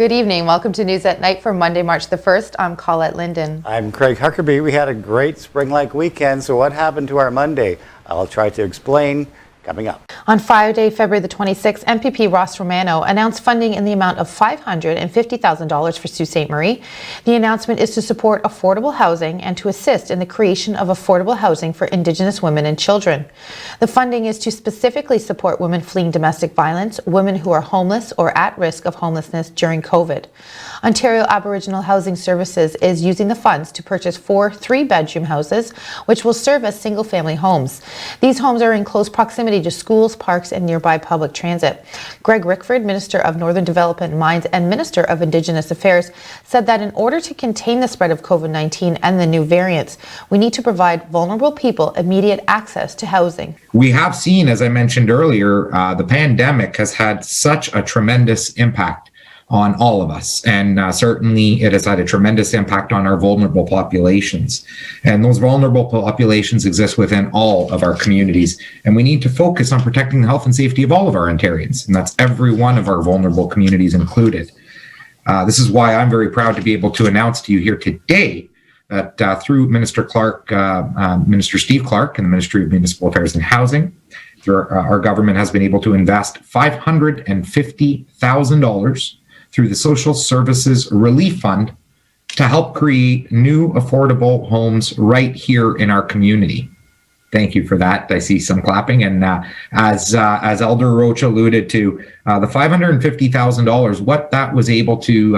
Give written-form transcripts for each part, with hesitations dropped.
Good evening. Welcome to News at Night for Monday, March the 1st. I'm Colette Linden. I'm Craig Huckerby. We had a great spring-like weekend, so what happened to our Monday? I'll try to explain coming up. On Friday, February the 26th, MPP Ross Romano announced funding in the amount of $550,000 for Sault Ste. Marie. The announcement is to support affordable housing and to assist in the creation of affordable housing for Indigenous women and children. The funding is to specifically support women fleeing domestic violence, women who are homeless or at risk of homelessness during COVID. Ontario Aboriginal Housing Services is using the funds to purchase 4 3-bedroom houses, which will serve as single-family homes. These homes are in close proximity to schools, parks, and nearby public transit. Greg Rickford, Minister of Northern Development and Mines and Minister of Indigenous Affairs, said that in order to contain the spread of COVID-19 and the new variants, we need to provide vulnerable people immediate access to housing. We have seen, as I mentioned earlier, the pandemic has had such a tremendous impact on all of us. And certainly it has had a tremendous impact on our vulnerable populations. And those vulnerable populations exist within all of our communities. And we need to focus on protecting the health and safety of all of our Ontarians. And that's every one of our vulnerable communities included. This is why I'm very proud to be able to announce to you here today that through Minister Steve Clark and the Ministry of Municipal Affairs and Housing, our government has been able to invest $550,000 through the Social Services Relief Fund to help create new affordable homes right here in our community. Thank you for that. I see some clapping. And as Elder Roach alluded to, the $550,000, what that was able to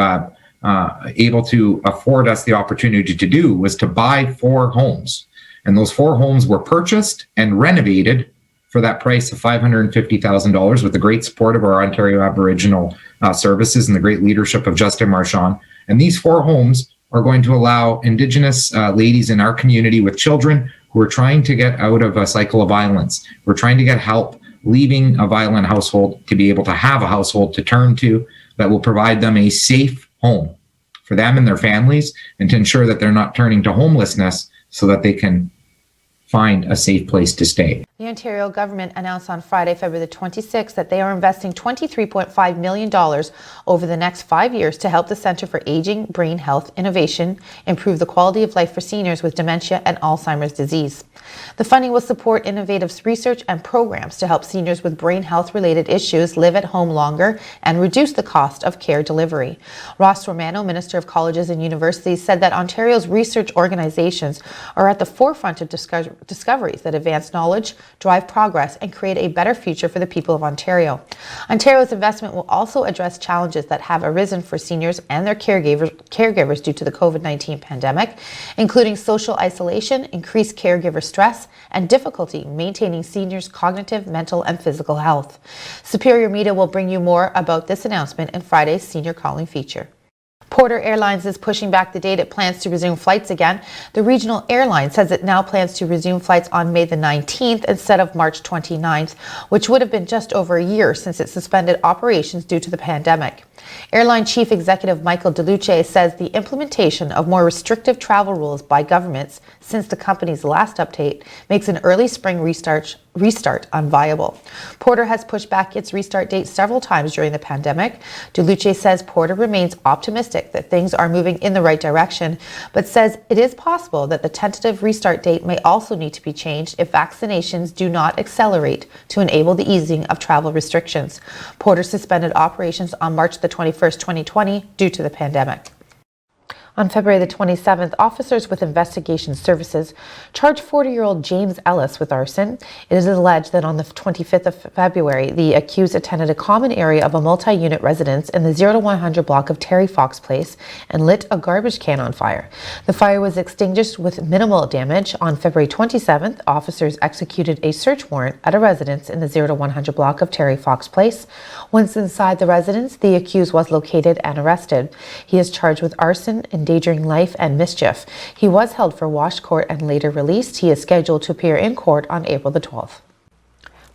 afford us the opportunity to do was to buy 4 homes. And those 4 homes were purchased and renovated for that price of $550,000 with the great support of our Ontario Aboriginal Services and the great leadership of Justin Marchand. And these 4 homes are going to allow Indigenous ladies in our community with children who are trying to get out of a cycle of violence. We're trying to get help leaving a violent household to be able to have a household to turn to that will provide them a safe home for them and their families, and to ensure that they're not turning to homelessness so that they can find a safe place to stay. The Ontario government announced on Friday, February the 26th, that they are investing $23.5 million over the next 5 years to help the Centre for Aging, Brain Health Innovation improve the quality of life for seniors with dementia and Alzheimer's disease. The funding will support innovative research and programs to help seniors with brain health-related issues live at home longer and reduce the cost of care delivery. Ross Romano, Minister of Colleges and Universities, said that Ontario's research organizations are at the forefront of discoveries that advance knowledge, drive progress, and create a better future for the people of Ontario. Ontario's investment will also address challenges that have arisen for seniors and their caregivers due to the COVID-19 pandemic, including social isolation, increased caregiver stress, and difficulty maintaining seniors' cognitive, mental, and physical health. Superior Media will bring you more about this announcement in Friday's Senior Calling feature. Porter Airlines is pushing back the date it plans to resume flights again. The regional airline says it now plans to resume flights on May the 19th instead of March 29th, which would have been just over a year since it suspended operations due to the pandemic. Airline Chief Executive Michael DeLuce says the implementation of more restrictive travel rules by governments since the company's last update makes an early spring restart unviable. Porter has pushed back its restart date several times during the pandemic. DeLuce says Porter remains optimistic that things are moving in the right direction, but says it is possible that the tentative restart date may also need to be changed if vaccinations do not accelerate to enable the easing of travel restrictions. Porter suspended operations on March the 21st, 2020 due to the pandemic. On February the 27th, officers with Investigation Services charged 40-year-old James Ellis with arson. It is alleged that on the 25th of February, the accused attended a common area of a multi-unit residence in the 0 to 100 block of Terry Fox Place and lit a garbage can on fire. The fire was extinguished with minimal damage. On February 27th, officers executed a search warrant at a residence in the 0 to 100 block of Terry Fox Place. Once inside the residence, the accused was located and arrested. He is charged with arson, endangering life, and mischief. He was held for wash court and later released. He is scheduled to appear in court on April the 12th.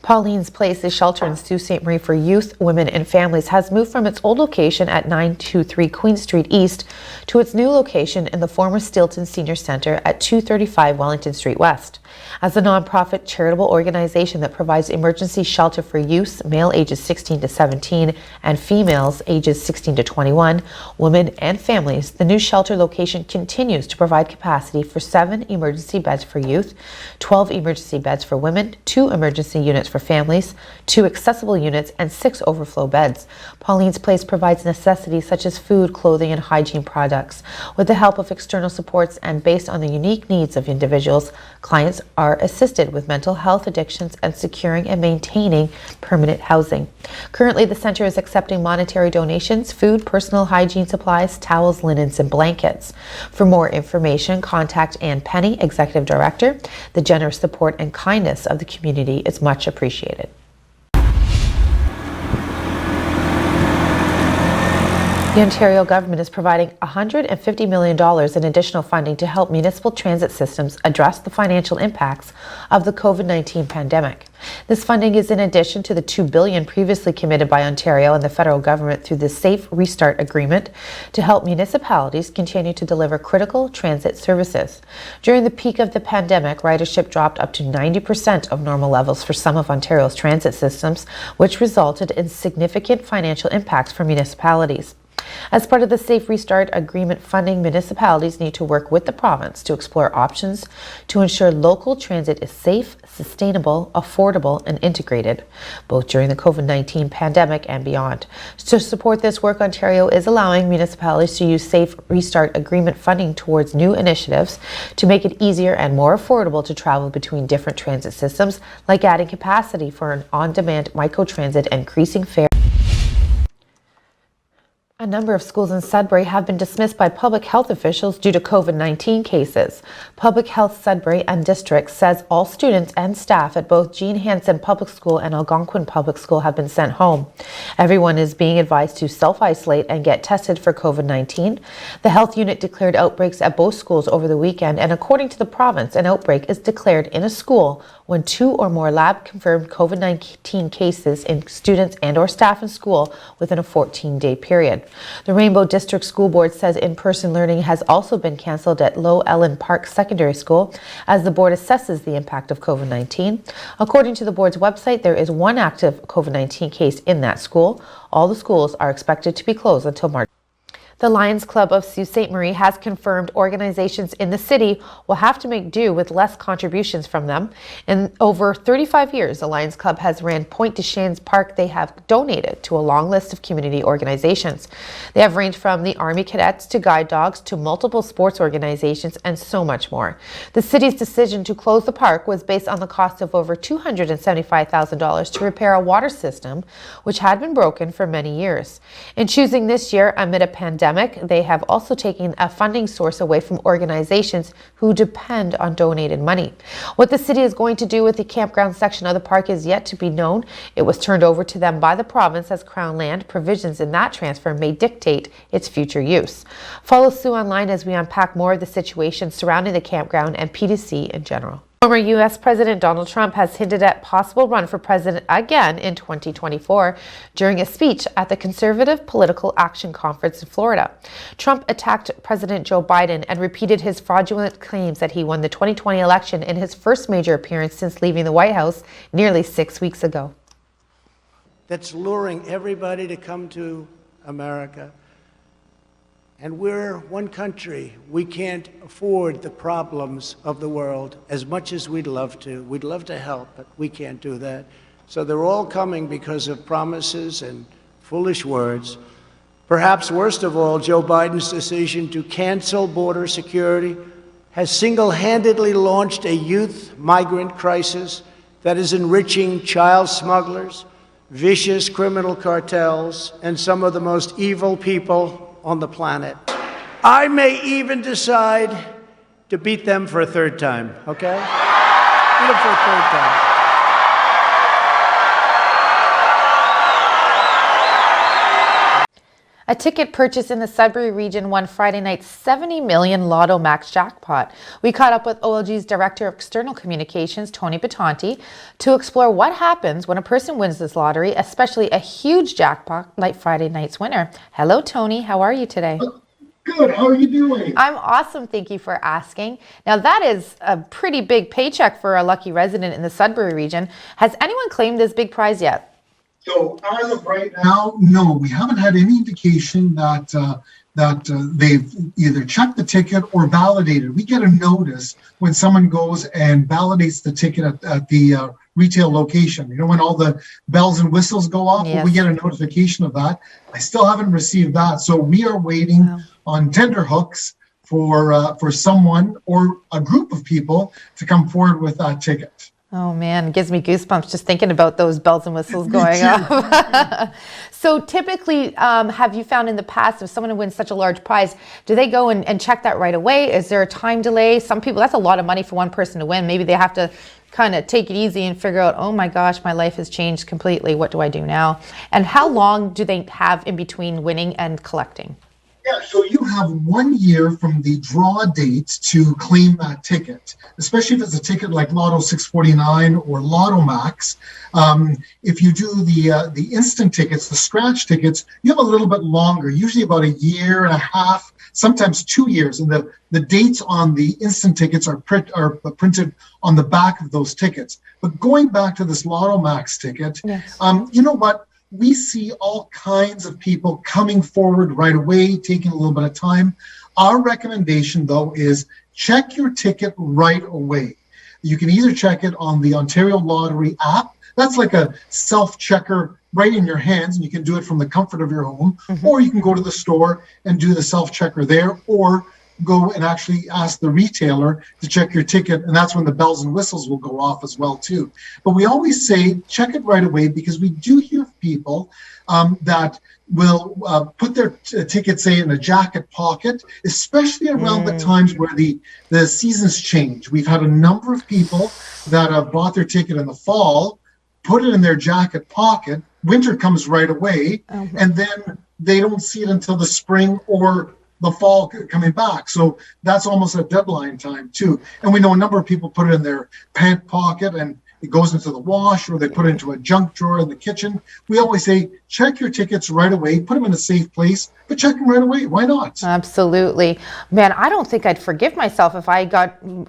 Pauline's Place, a shelter in Sault Ste. Marie for youth, women, and families, has moved from its old location at 923 Queen Street East to its new location in the former Stilton Senior Centre at 235 Wellington Street West. As a nonprofit charitable organization that provides emergency shelter for youths, male ages 16 to 17, and females ages 16 to 21, women, and families, the new shelter location continues to provide capacity for 7 emergency beds for youth, 12 emergency beds for women, 2 emergency units for families, 2 accessible units, and 6 overflow beds. Pauline's Place provides necessities such as food, clothing, and hygiene products. With the help of external supports and based on the unique needs of individuals, clients are assisted with mental health addictions and securing and maintaining permanent housing. Currently, the center is accepting monetary donations, food, personal hygiene supplies, towels, linens, and blankets. For more information, contact Ann Penny, Executive Director. The generous support and kindness of the community is much appreciated. The Ontario government is providing $150 million in additional funding to help municipal transit systems address the financial impacts of the COVID-19 pandemic. This funding is in addition to the $2 billion previously committed by Ontario and the federal government through the Safe Restart Agreement to help municipalities continue to deliver critical transit services. During the peak of the pandemic, ridership dropped up to 90% of normal levels for some of Ontario's transit systems, which resulted in significant financial impacts for municipalities. As part of the Safe Restart Agreement funding, municipalities need to work with the province to explore options to ensure local transit is safe, sustainable, affordable, and integrated, both during the COVID-19 pandemic and beyond. To support this work, Ontario is allowing municipalities to use Safe Restart Agreement funding towards new initiatives to make it easier and more affordable to travel between different transit systems, like adding capacity for an on-demand microtransit and increasing fare. A number of schools in Sudbury have been dismissed by public health officials due to COVID-19 cases. Public Health Sudbury and District says all students and staff at both Jean Hansen Public School and Algonquin Public School have been sent home. Everyone is being advised to self-isolate and get tested for COVID-19. The health unit declared outbreaks at both schools over the weekend, and according to the province, an outbreak is declared in a school when 2 or more lab-confirmed COVID-19 cases in students and or staff in school within a 14-day period. The Rainbow District School Board says in-person learning has also been cancelled at Low Ellen Park Secondary School as the board assesses the impact of COVID-19. According to the board's website, there is 1 active COVID-19 case in that school. All the schools are expected to be closed until March. The Lions Club of Sault Ste. Marie has confirmed organizations in the city will have to make do with less contributions from them. In over 35 years, the Lions Club has ran Pointe de Chênes Park. They have donated to a long list of community organizations. They have ranged from the Army Cadets to guide dogs to multiple sports organizations and so much more. The city's decision to close the park was based on the cost of over $275,000 to repair a water system which had been broken for many years. In choosing this year amid a pandemic, they have also taken a funding source away from organizations who depend on donated money. What the city is going to do with the campground section of the park is yet to be known. It was turned over to them by the province as Crown land. Provisions in that transfer may dictate its future use. Follow Sue online as we unpack more of the situation surrounding the campground and PDC in general. Former U.S. President Donald Trump has hinted at possible run for president again in 2024 during a speech at the Conservative Political Action Conference in Florida. Trump attacked President Joe Biden and repeated his fraudulent claims that he won the 2020 election in his first major appearance since leaving the White House nearly 6 weeks ago. That's luring everybody to come to America. And we're one country. We can't afford the problems of the world as much as we'd love to. We'd love to help, but we can't do that. So they're all coming because of promises and foolish words. Perhaps worst of all, Joe Biden's decision to cancel border security has single-handedly launched a youth migrant crisis that is enriching child smugglers, vicious criminal cartels, and some of the most evil people on the planet. I may even decide to beat them for a third time, okay? Beat them for a third time. A ticket purchased in the Sudbury region won Friday night's 70 million Lotto Max jackpot. We caught up with OLG's Director of External Communications, Tony Batanti, to explore what happens when a person wins this lottery, especially a huge jackpot like Friday night's winner. Hello, Tony. How are you today? Good. How are you doing? I'm awesome. Thank you for asking. Now, that is a pretty big paycheck for a lucky resident in the Sudbury region. Has anyone claimed this big prize yet? So as of right now, no, we haven't had any indication that they've either checked the ticket or validated. We get a notice when someone goes and validates the ticket at the retail location. You know, when all the bells and whistles go off, Yes. we get a notification of that. I still haven't received that, so we are waiting on tender hooks for someone or a group of people to come forward with that ticket. Oh man, it gives me goosebumps just thinking about those bells and whistles going off. So typically, have you found in the past, if someone wins such a large prize, do they go and check that right away? Is there a time delay? Some people, that's a lot of money for one person to win. Maybe they have to kind of take it easy and figure out, oh my gosh, my life has changed completely. What do I do now? And how long do they have in between winning and collecting? Yeah, so you have 1 year from the draw date to claim that ticket, especially if it's a ticket like Lotto 649 or Lotto Max. If you do the instant tickets, the scratch tickets, you have a little bit longer, usually about a year and a half, sometimes 2 years. And the dates on the instant tickets are printed on the back of those tickets. But going back to this Lotto Max ticket, Yes. you know what? We see all kinds of people coming forward right away, taking a little bit of time. Our recommendation, though, is check your ticket right away. You can either check it on the Ontario Lottery app. That's like a self-checker right in your hands, and you can do it from the comfort of your home. Or you can go to the store and do the self-checker there, or go and actually ask the retailer to check your ticket, and that's when the bells and whistles will go off as well too. But we always say check it right away, because we do hear people that will put their ticket, say, in a jacket pocket, especially around the times where the seasons change. We've had a number of people that have bought their ticket in the fall, put it in their jacket pocket, winter comes right away, and then they don't see it until the spring or the fall coming back. So that's almost a deadline time too. And we know a number of people put it in their pant pocket and it goes into the wash, or they put it into a junk drawer in the kitchen. We always say, check your tickets right away, put them in a safe place, but check them right away. Why not? Absolutely. Man, I don't think I'd forgive myself if I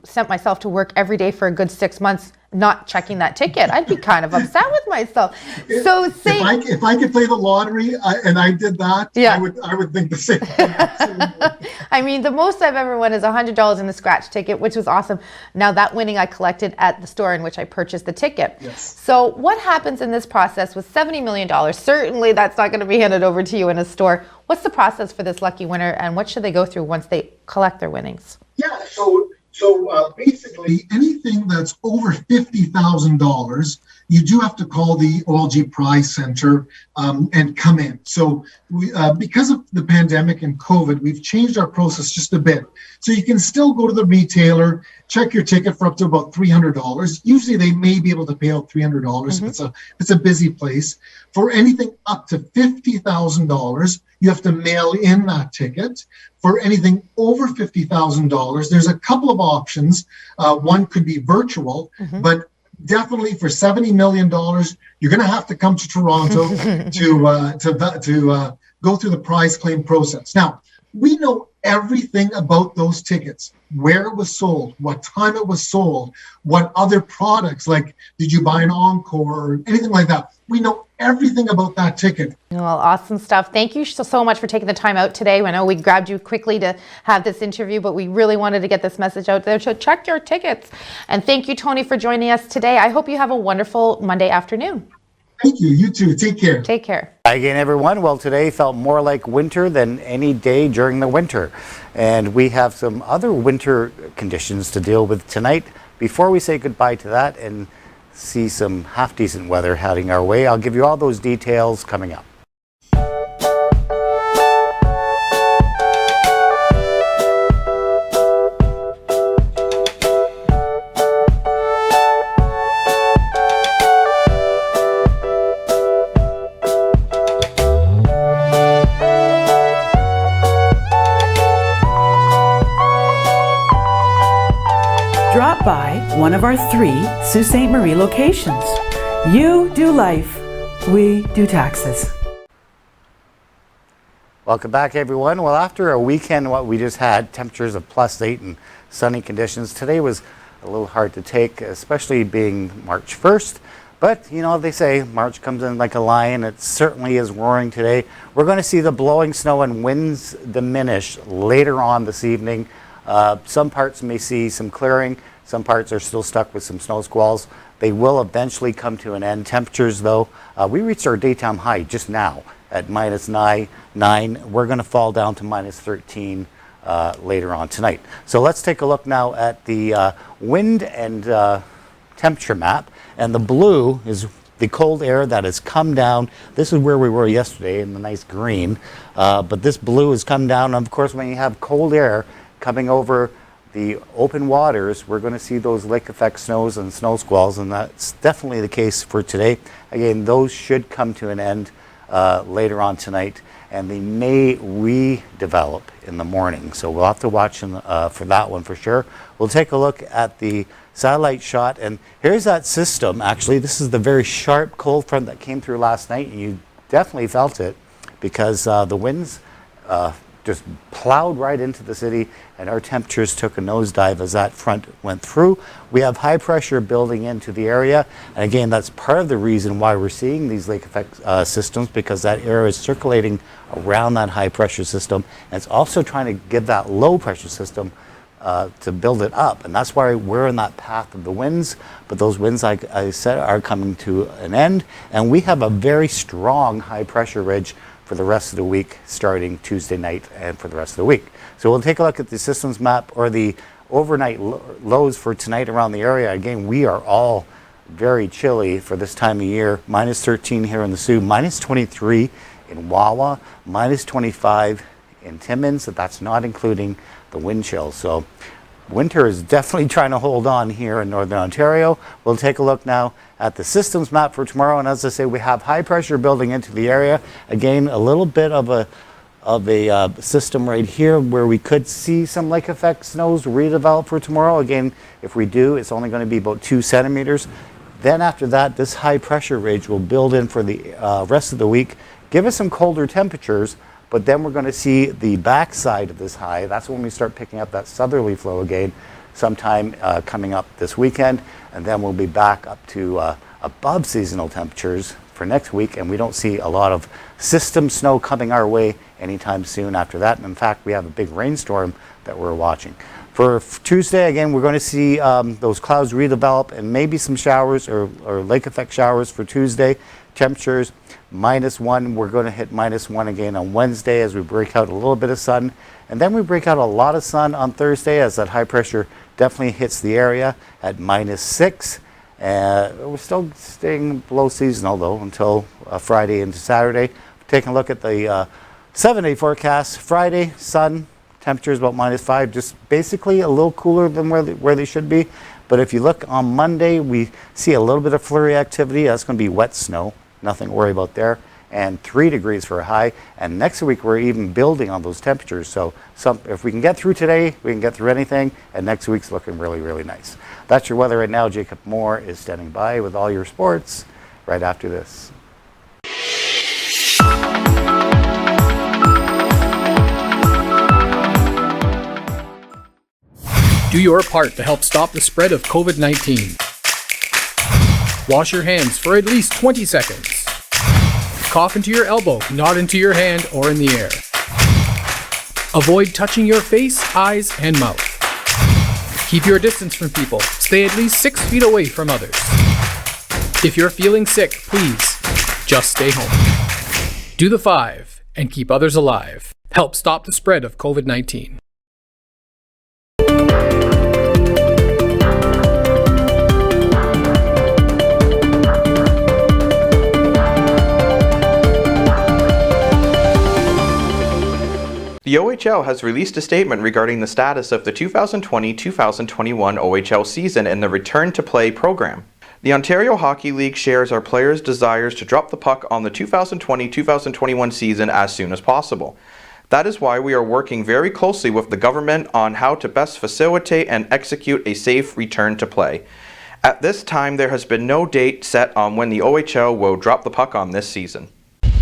sent myself to work every day for a good 6 months not checking that ticket. I'd be kind of upset with myself. So say if I could play the lottery and I did that, Yeah. I would think the same thing. Absolutely. I mean, the most I've ever won is $100 in the scratch ticket, which was awesome. Now that winning I collected at the store in which I purchased the ticket. Yes. So what happens in this process with $70 million? Certainly that's not going to be handed over to you in a store. What's the process for this lucky winner, and what should they go through once they collect their winnings? Yeah, so basically anything that's over $50,000, you do have to call the OLG Prize Center and come in. So we, because of the pandemic and COVID, we've changed our process just a bit. So you can still go to the retailer, check your ticket for up to about $300. Usually they may be able to pay out $300 if it's a busy place. For anything up to $50,000, you have to mail in that ticket. For anything over $50,000, there's a couple of options. One could be virtual, but definitely for $70 million, you're going to have to come to Toronto to go through the prize claim process. Now, we know everything about those tickets, where it was sold, what time it was sold, what other products, like did you buy an encore or anything like that. We know everything about that ticket. Well, awesome stuff. Thank you so much for taking the time out today. I know we grabbed you quickly to have this interview, but we really wanted to get this message out there. So check your tickets. And thank you, Tony, for joining us today. I hope you have a wonderful Monday afternoon. Thank you. You too. Take care. Take care. Hi again, everyone. Well, today felt more like winter than any day during the winter. And we have some other winter conditions to deal with tonight. Before we say goodbye to that and see some half-decent weather heading our way, I'll give you all those details coming up. one of our 3 Sault Ste. Marie locations. You do life, we do taxes. Welcome back, everyone. Well, after a weekend, what we just had, temperatures of +8 and sunny conditions, today was a little hard to take, especially being March 1st. But, you know, they say March comes in like a lion. It certainly is roaring today. We're going to see the blowing snow and winds diminish later on this evening. Some parts may see some clearing. Some parts are still stuck with some snow squalls. They will eventually come to an end. Temperatures, though, we reached our daytime high just now at -9. We're going to fall down to -13 later on tonight. So let's take a look now at the wind and temperature map. And the blue is the cold air that has come down. This is where we were yesterday in the nice green. But this blue has come down. And of course, when you have cold air coming over the open waters, we're going to see those lake effect snows and snow squalls. And that's definitely the case for today. Again, those should come to an end later on tonight, and they may redevelop in the morning. So we'll have to watch for that one for sure. We'll take a look at the satellite shot, and here's that system. Actually, this is the very sharp cold front that came through last night, and you definitely felt it because the winds just plowed right into the city, and our temperatures took a nosedive as that front went through. We have high pressure building into the area, and again, that's part of the reason why we're seeing these lake effect systems, because that air is circulating around that high pressure system, and it's also trying to give that low pressure system to build it up, and that's why we're in that path of the winds. But those winds, like I said, are coming to an end, and we have a very strong high pressure ridge for the rest of the week, starting Tuesday night and for the rest of the week. So we'll take a look at the systems map, or the overnight lows for tonight around the area. Again, we are all very chilly for this time of year. -13 here in the Soo, -23 in Wawa, -25 in Timmins. That's not including the wind chill. So winter is definitely trying to hold on here in Northern Ontario. We'll take a look now at the systems map for tomorrow. And as I say, we have high pressure building into the area. Again, a little bit of a system right here where we could see some lake effect snows redevelop for tomorrow. Again, if we do, it's only going to be about 2 centimeters. Then after that, this high pressure ridge will build in for the rest of the week, give us some colder temperatures. But then we're going to see the backside of this high. That's when we start picking up that southerly flow again, sometime coming up this weekend. And then we'll be back up to above seasonal temperatures for next week. And we don't see a lot of system snow coming our way anytime soon after that. And in fact, we have a big rainstorm that we're watching. For Tuesday, again, we're going to see those clouds redevelop and maybe some showers or lake effect showers for Tuesday. Temperatures -1. We're going to hit -1 again on Wednesday as we break out a little bit of sun. And then we break out a lot of sun on Thursday as that high pressure definitely hits the area at -6. We're still staying below seasonal, though, until Friday into Saturday. Taking a look at the 7-day forecast. Friday, sun, temperatures about -5, just basically a little cooler than where they should be. But if you look on Monday, we see a little bit of flurry activity. That's going to be wet snow. Nothing to worry about there. And 3 degrees for a high. And next week, we're even building on those temperatures. So if we can get through today, we can get through anything. And next week's looking really, really nice. That's your weather right now. Jacob Moore is standing by with all your sports right after this. Do your part to help stop the spread of COVID-19. Wash your hands for at least 20 seconds. Cough into your elbow, not into your hand or in the air. Avoid touching your face, eyes, and mouth. Keep your distance from people. Stay at least 6 feet away from others. If you're feeling sick, please just stay home. Do the 5 and keep others alive. Help stop the spread of COVID-19. The OHL has released a statement regarding the status of the 2020-2021 OHL season and the Return to Play program. The Ontario Hockey League shares our players' desires to drop the puck on the 2020-2021 season as soon as possible. That is why we are working very closely with the government on how to best facilitate and execute a safe return to play. At this time, there has been no date set on when the OHL will drop the puck on this season.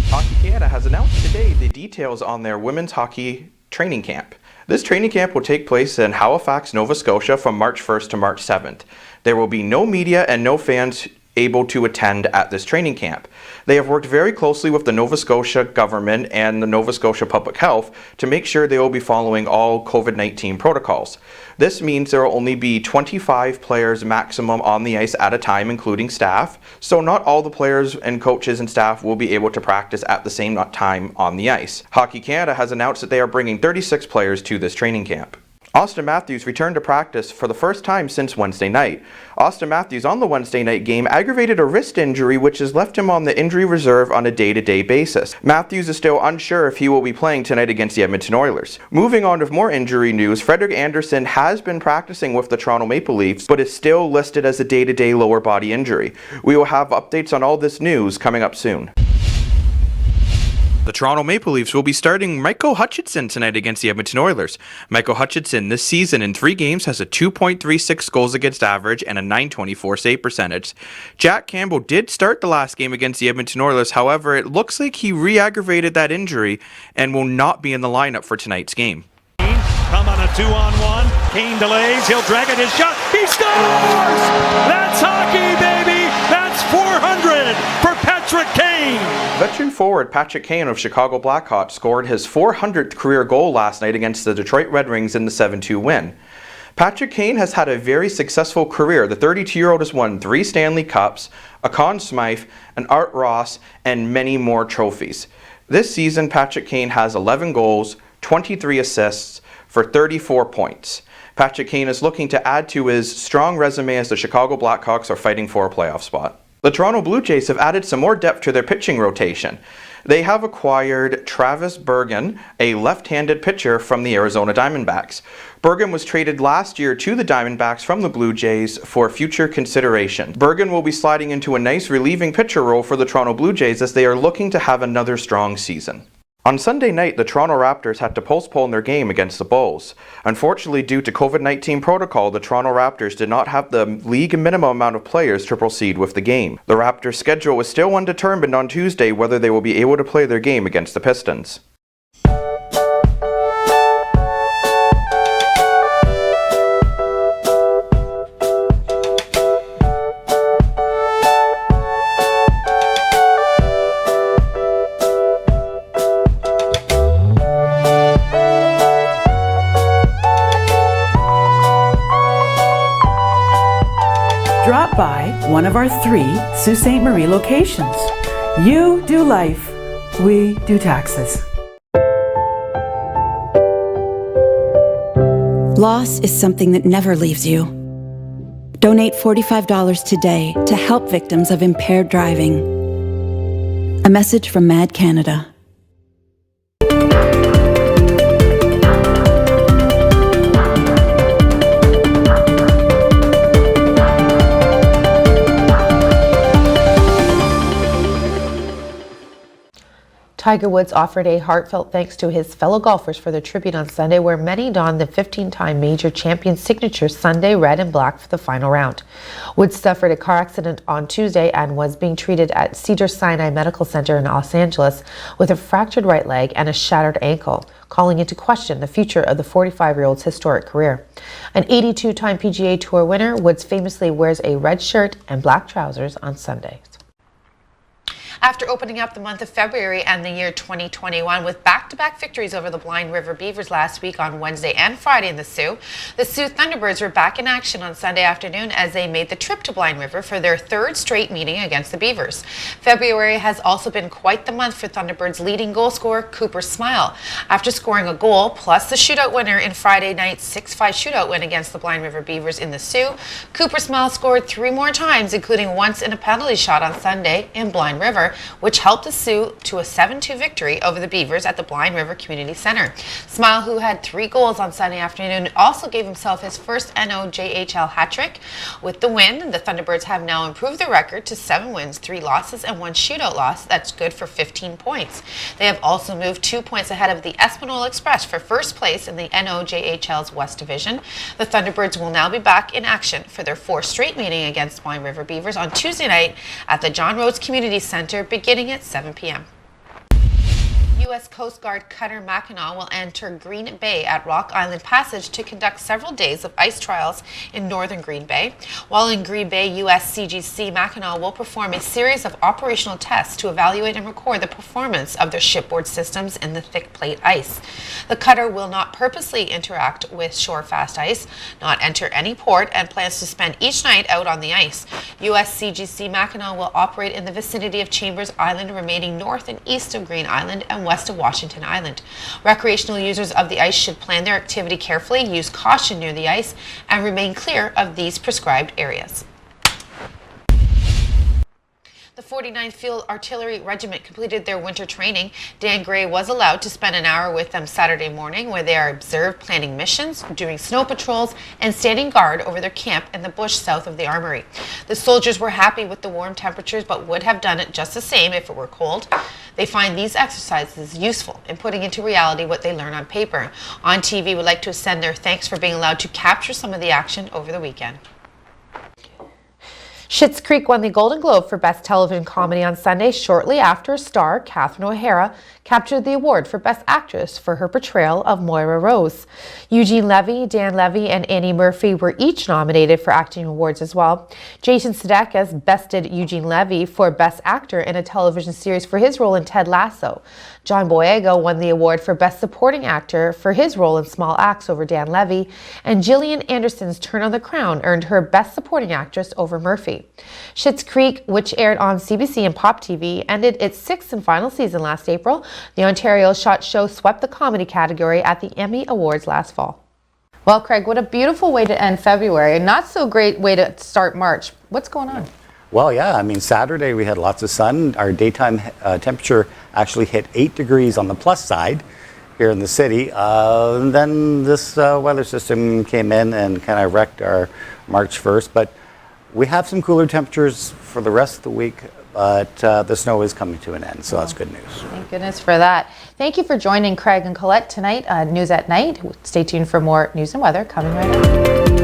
Hockey Canada has announced today the details on their women's hockey training camp. This training camp will take place in Halifax, Nova Scotia from March 1st to March 7th. There will be no media and no fans able to attend at this training camp. They have worked very closely with the Nova Scotia government and the Nova Scotia Public Health to make sure they will be following all COVID-19 protocols. This means there will only be 25 players maximum on the ice at a time, including staff, so not all the players and coaches and staff will be able to practice at the same time on the ice. Hockey Canada has announced that they are bringing 36 players to this training camp. Austin Matthews returned to practice for the first time since Wednesday night. Austin Matthews on the Wednesday night game aggravated a wrist injury which has left him on the injury reserve on a day-to-day basis. Matthews is still unsure if he will be playing tonight against the Edmonton Oilers. Moving on with more injury news, Frederik Andersen has been practicing with the Toronto Maple Leafs but is still listed as a day-to-day lower body injury. We will have updates on all this news coming up soon. The Toronto Maple Leafs will be starting Michael Hutchinson tonight against the Edmonton Oilers. Michael Hutchinson this season in 3 games has a 2.36 goals against average and a .924 save percentage. Jack Campbell did start the last game against the Edmonton Oilers, however, it looks like he re-aggravated that injury and will not be in the lineup for tonight's game. Come on a 2-on-1. Kane delays. He'll drag it. His shot. He scores! That's hockey, baby! That's 400 for Patrick Kane! Veteran forward Patrick Kane of Chicago Blackhawks scored his 400th career goal last night against the Detroit Red Wings in the 7-2 win. Patrick Kane has had a very successful career. The 32-year-old has won 3 Stanley Cups, a Conn Smythe, an Art Ross, and many more trophies. This season, Patrick Kane has 11 goals, 23 assists, for 34 points. Patrick Kane is looking to add to his strong resume as the Chicago Blackhawks are fighting for a playoff spot. The Toronto Blue Jays have added some more depth to their pitching rotation. They have acquired Travis Bergen, a left-handed pitcher from the Arizona Diamondbacks. Bergen was traded last year to the Diamondbacks from the Blue Jays for future consideration. Bergen will be sliding into a nice relieving pitcher role for the Toronto Blue Jays as they are looking to have another strong season. On Sunday night, the Toronto Raptors had to postpone their game against the Bulls. Unfortunately, due to COVID-19 protocol, the Toronto Raptors did not have the league minimum amount of players to proceed with the game. The Raptors' schedule was still undetermined on Tuesday whether they will be able to play their game against the Pistons. Drop by one of our 3 Sault Ste. Marie locations. You do life, we do taxes. Loss is something that never leaves you. Donate $45 today to help victims of impaired driving. A message from MAD Canada. Tiger Woods offered a heartfelt thanks to his fellow golfers for their tribute on Sunday, where many donned the 15-time major champion signature Sunday red and black for the final round. Woods suffered a car accident on Tuesday and was being treated at Cedars-Sinai Medical Center in Los Angeles with a fractured right leg and a shattered ankle, calling into question the future of the 45-year-old's historic career. An 82-time PGA Tour winner, Woods famously wears a red shirt and black trousers on Sundays. After opening up the month of February and the year 2021 with back-to-back victories over the Blind River Beavers last week on Wednesday and Friday in the Sault Thunderbirds were back in action on Sunday afternoon as they made the trip to Blind River for their 3rd straight meeting against the Beavers. February has also been quite the month for Thunderbirds' leading goal scorer, Cooper Smile. After scoring a goal, plus the shootout winner in Friday night's 6-5 shootout win against the Blind River Beavers in the Sault, Cooper Smile scored 3 more times, including once in a penalty shot on Sunday in Blind River, score, which helped the Sioux to a 7-2 victory over the Beavers at the Blind River Community Center. Smile, who had 3 goals on Sunday afternoon, also gave himself his first NOJHL hat trick. With the win, the Thunderbirds have now improved their record to 7 wins, 3 losses, and 1 shootout loss. That's good for 15 points. They have also moved 2 points ahead of the Espanola Express for first place in the NOJHL's West Division. The Thunderbirds will now be back in action for their 4th straight meeting against Blind River Beavers on Tuesday night at the John Rhodes Community Center beginning at 7 p.m. U.S. Coast Guard cutter Mackinac will enter Green Bay at Rock Island Passage to conduct several days of ice trials in northern Green Bay. While in Green Bay, U.S. CGC Mackinac will perform a series of operational tests to evaluate and record the performance of their shipboard systems in the thick plate ice. The cutter will not purposely interact with shore-fast ice, not enter any port, and plans to spend each night out on the ice. U.S. CGC Mackinac will operate in the vicinity of Chambers Island, remaining north and east of Green Island and west of Washington Island. Recreational users of the ice should plan their activity carefully, use caution near the ice, and remain clear of these prescribed areas. The 49th Field Artillery Regiment completed their winter training. Dan Gray was allowed to spend an hour with them Saturday morning, where they are observed planning missions, doing snow patrols, and standing guard over their camp in the bush south of the armory. The soldiers were happy with the warm temperatures, but would have done it just the same if it were cold. They find these exercises useful in putting into reality what they learn on paper. On TV would like to send their thanks for being allowed to capture some of the action over the weekend. Schitt's Creek won the Golden Globe for Best Television Comedy on Sunday, shortly after star Catherine O'Hara captured the award for Best Actress for her portrayal of Moira Rose. Eugene Levy, Dan Levy, and Annie Murphy were each nominated for acting awards as well. Jason Sudeikis bested Eugene Levy for Best Actor in a television series for his role in Ted Lasso. John Boyega won the award for Best Supporting Actor for his role in Small Axe over Dan Levy, and Gillian Anderson's Turn on the Crown earned her Best Supporting Actress over Murphy. Schitt's Creek, which aired on CBC and Pop TV, ended its 6th and final season last April. The Ontario Shot Show swept the comedy category at the Emmy Awards last fall. Well, Craig, what a beautiful way to end February. Not so great way to start March. What's going on? Well, yeah, I mean, Saturday we had lots of sun. Our daytime temperature actually hit 8 degrees on the plus side here in the city. And then this weather system came in and kind of wrecked our March 1st. But we have some cooler temperatures for the rest of the week, but the snow is coming to an end, so that's good news. Thank goodness for that. Thank you for joining Craig and Colette tonight on News at Night. Stay tuned for more news and weather coming right up.